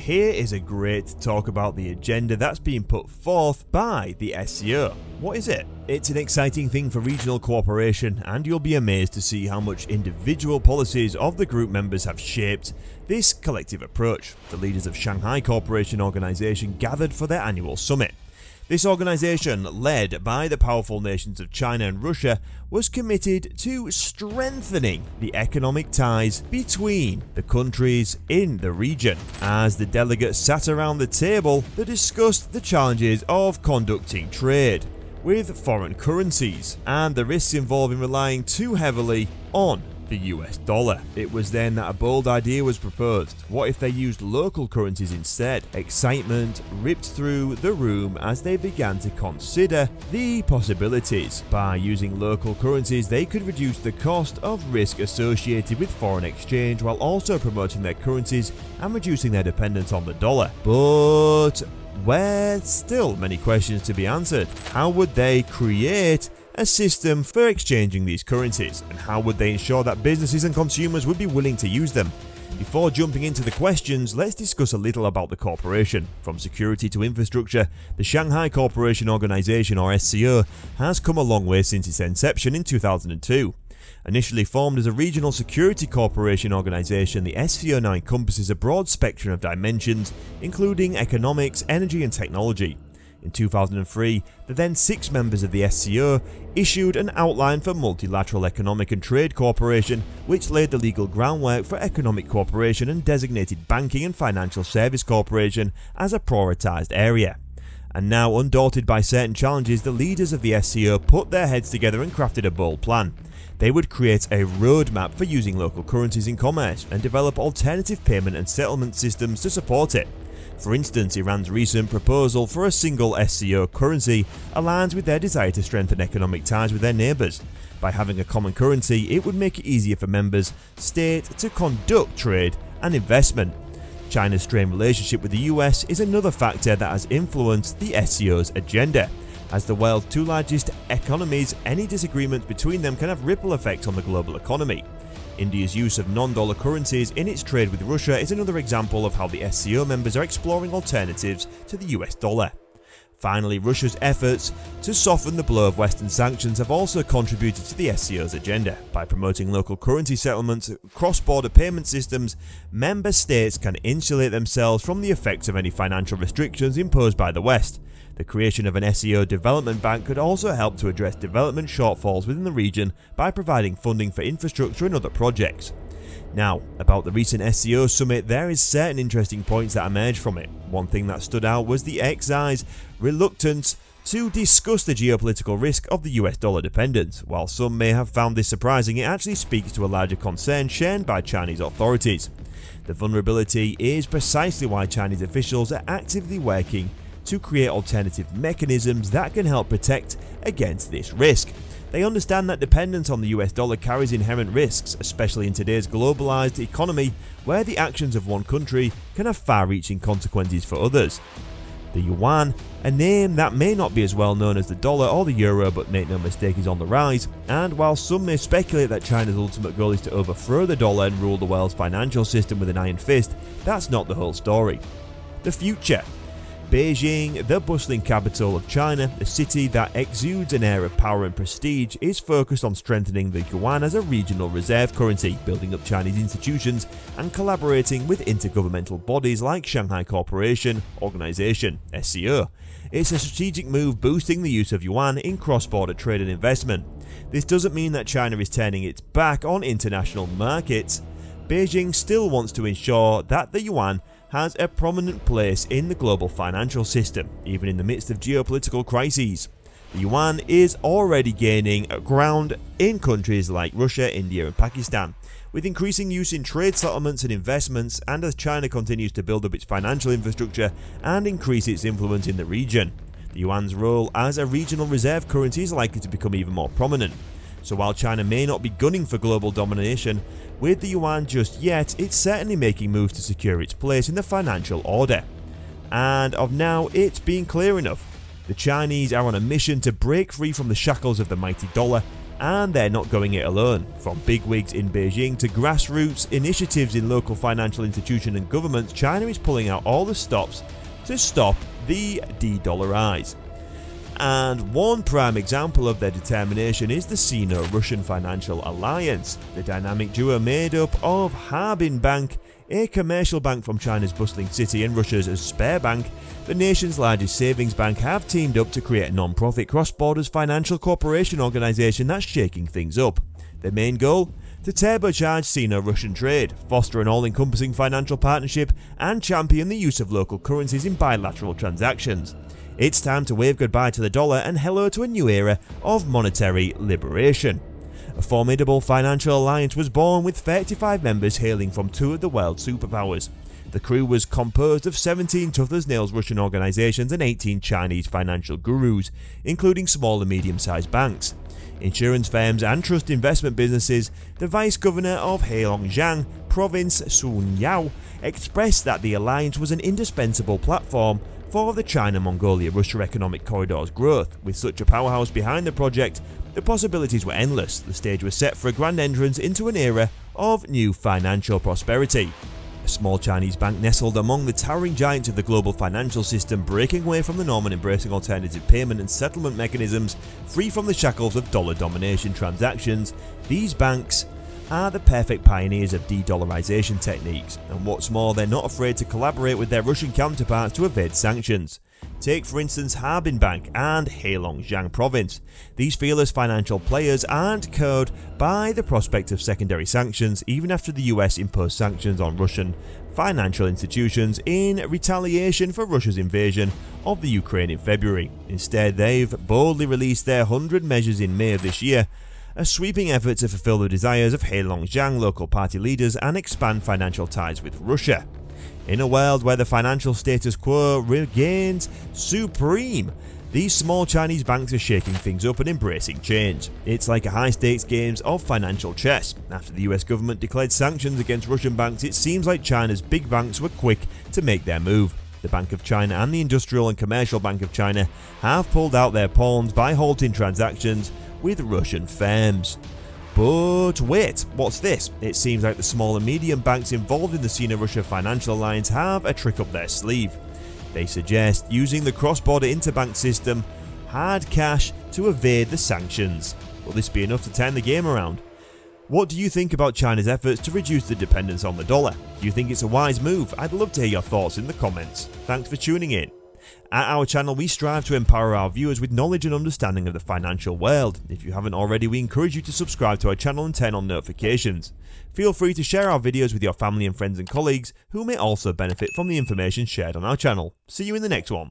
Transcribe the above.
Here is a great talk about the agenda that's being put forth by the SCO. What is it? It's an exciting thing for regional cooperation, and you'll be amazed to see how much individual policies of the group members have shaped this collective approach. The leaders of Shanghai Cooperation Organization gathered for their annual summit. This organization, led by the powerful nations of China and Russia, was committed to strengthening the economic ties between the countries in the region. As the delegates sat around the table, they discussed the challenges of conducting trade with foreign currencies and the risks involved in relying too heavily on the US dollar. It was then that a bold idea was proposed. What if they used local currencies instead? Excitement ripped through the room as they began to consider the possibilities. By using local currencies, they could reduce the cost of risk associated with foreign exchange while also promoting their currencies and reducing their dependence on the dollar. But were still many questions to be answered. How would they create a system for exchanging these currencies, and how would they ensure that businesses and consumers would be willing to use them? Before jumping into the questions, let's discuss a little about the corporation. From security to infrastructure, the Shanghai Cooperation Organization, or SCO, has come a long way since its inception in 2002. Initially formed as a regional security cooperation organization, the SCO now encompasses a broad spectrum of dimensions, including economics, energy and technology. In 2003, the then 6 members of the SCO issued an outline for multilateral economic and trade cooperation, which laid the legal groundwork for economic cooperation and designated banking and financial service cooperation as a prioritized area. And now, undaunted by certain challenges, the leaders of the SCO put their heads together and crafted a bold plan. They would create a roadmap for using local currencies in commerce and develop alternative payment and settlement systems to support it. For instance, Iran's recent proposal for a single SCO currency aligns with their desire to strengthen economic ties with their neighbours. By having a common currency, it would make it easier for members states to conduct trade and investment. China's strained relationship with the US is another factor that has influenced the SCO's agenda. As the world's 2 largest economies, any disagreements between them can have ripple effects on the global economy. India's use of non-dollar currencies in its trade with Russia is another example of how the SCO members are exploring alternatives to the US dollar. Finally, Russia's efforts to soften the blow of Western sanctions have also contributed to the SCO's agenda. By promoting local currency settlements, cross-border payment systems, member states can insulate themselves from the effects of any financial restrictions imposed by the West. The creation of an SCO development bank could also help to address development shortfalls within the region by providing funding for infrastructure and other projects. Now, about the recent SCO summit, there is certain interesting points that emerged from it. One thing that stood out was the XI's reluctance to discuss the geopolitical risk of the US dollar dependence. While some may have found this surprising, it actually speaks to a larger concern shared by Chinese authorities. The vulnerability is precisely why Chinese officials are actively working to create alternative mechanisms that can help protect against this risk. They understand that dependence on the US dollar carries inherent risks, especially in today's globalized economy where the actions of one country can have far-reaching consequences for others. The yuan, a name that may not be as well known as the dollar or the euro, but make no mistake is on the rise, and while some may speculate that China's ultimate goal is to overthrow the dollar and rule the world's financial system with an iron fist, that's not the whole story. The future. Beijing, the bustling capital of China, a city that exudes an air of power and prestige, is focused on strengthening the yuan as a regional reserve currency, building up Chinese institutions and collaborating with intergovernmental bodies like Shanghai Cooperation Organization (SCO). It's a strategic move boosting the use of yuan in cross-border trade and investment. This doesn't mean that China is turning its back on international markets. Beijing still wants to ensure that the yuan has a prominent place in the global financial system, even in the midst of geopolitical crises. The yuan is already gaining ground in countries like Russia, India and Pakistan, with increasing use in trade settlements and investments, and as China continues to build up its financial infrastructure and increase its influence in the region. The yuan's role as a regional reserve currency is likely to become even more prominent. So while China may not be gunning for global domination with the yuan just yet, it's certainly making moves to secure its place in the financial order. And of now, it's been clear enough. The Chinese are on a mission to break free from the shackles of the mighty dollar And they're not going it alone. From bigwigs in Beijing to grassroots initiatives in local financial institutions and governments, China is pulling out all the stops to stop the de-dollarize. And one prime example of their determination is the Sino-Russian Financial Alliance, the dynamic duo made up of Harbin Bank, a commercial bank from China's bustling city, and Russia's Sberbank, the nation's largest savings bank, have teamed up to create a non-profit cross-borders financial cooperation organisation that's shaking things up. Their main goal? To turbocharge Sino-Russian trade, foster an all-encompassing financial partnership, and champion the use of local currencies in bilateral transactions. It's time to wave goodbye to the dollar and hello to a new era of monetary liberation. A formidable financial alliance was born with 35 members hailing from 2 of the world's superpowers. The crew was composed of 17 tough-as-nails Russian organisations and 18 Chinese financial gurus, including small and medium-sized banks, insurance firms and trust investment businesses. The Vice Governor of Heilongjiang Province, Sun Yao, expressed that the alliance was an indispensable platform for the China-Mongolia-Russia economic corridor's growth. With such a powerhouse behind the project, the possibilities were endless. The stage was set for a grand entrance into an era of new financial prosperity. A small Chinese bank nestled among the towering giants of the global financial system, breaking away from the norm and embracing alternative payment and settlement mechanisms free from the shackles of dollar domination transactions. These banks are the perfect pioneers of de-dollarization techniques, and what's more, they're not afraid to collaborate with their Russian counterparts to evade sanctions. Take for instance Harbin Bank and Heilongjiang Province. These fearless financial players aren't cowed by the prospect of secondary sanctions, even after the US imposed sanctions on Russian financial institutions in retaliation for Russia's invasion of the Ukraine in February. Instead, they've boldly released their 100 measures in May of this year, a sweeping effort to fulfill the desires of Heilongjiang local party leaders and expand financial ties with Russia. In a world where the financial status quo regains supreme, these small Chinese banks are shaking things up and embracing change. It's like a high-stakes games of financial chess. After the US government declared sanctions against Russian banks, it seems like China's big banks were quick to make their move. The Bank of China and the Industrial and Commercial Bank of China have pulled out their pawns by halting transactions with Russian firms. But wait, what's this? It seems like the small and medium banks involved in the Sino-Russia Financial Alliance have a trick up their sleeve. They suggest using the cross-border interbank system, hard cash, to evade the sanctions. Will this be enough to turn the game around? What do you think about China's efforts to reduce the dependence on the dollar? Do you think it's a wise move? I'd love to hear your thoughts in the comments. Thanks for tuning in. At our channel, we strive to empower our viewers with knowledge and understanding of the financial world. If you haven't already, we encourage you to subscribe to our channel and turn on notifications. Feel free to share our videos with your family and friends and colleagues who may also benefit from the information shared on our channel. See you in the next one.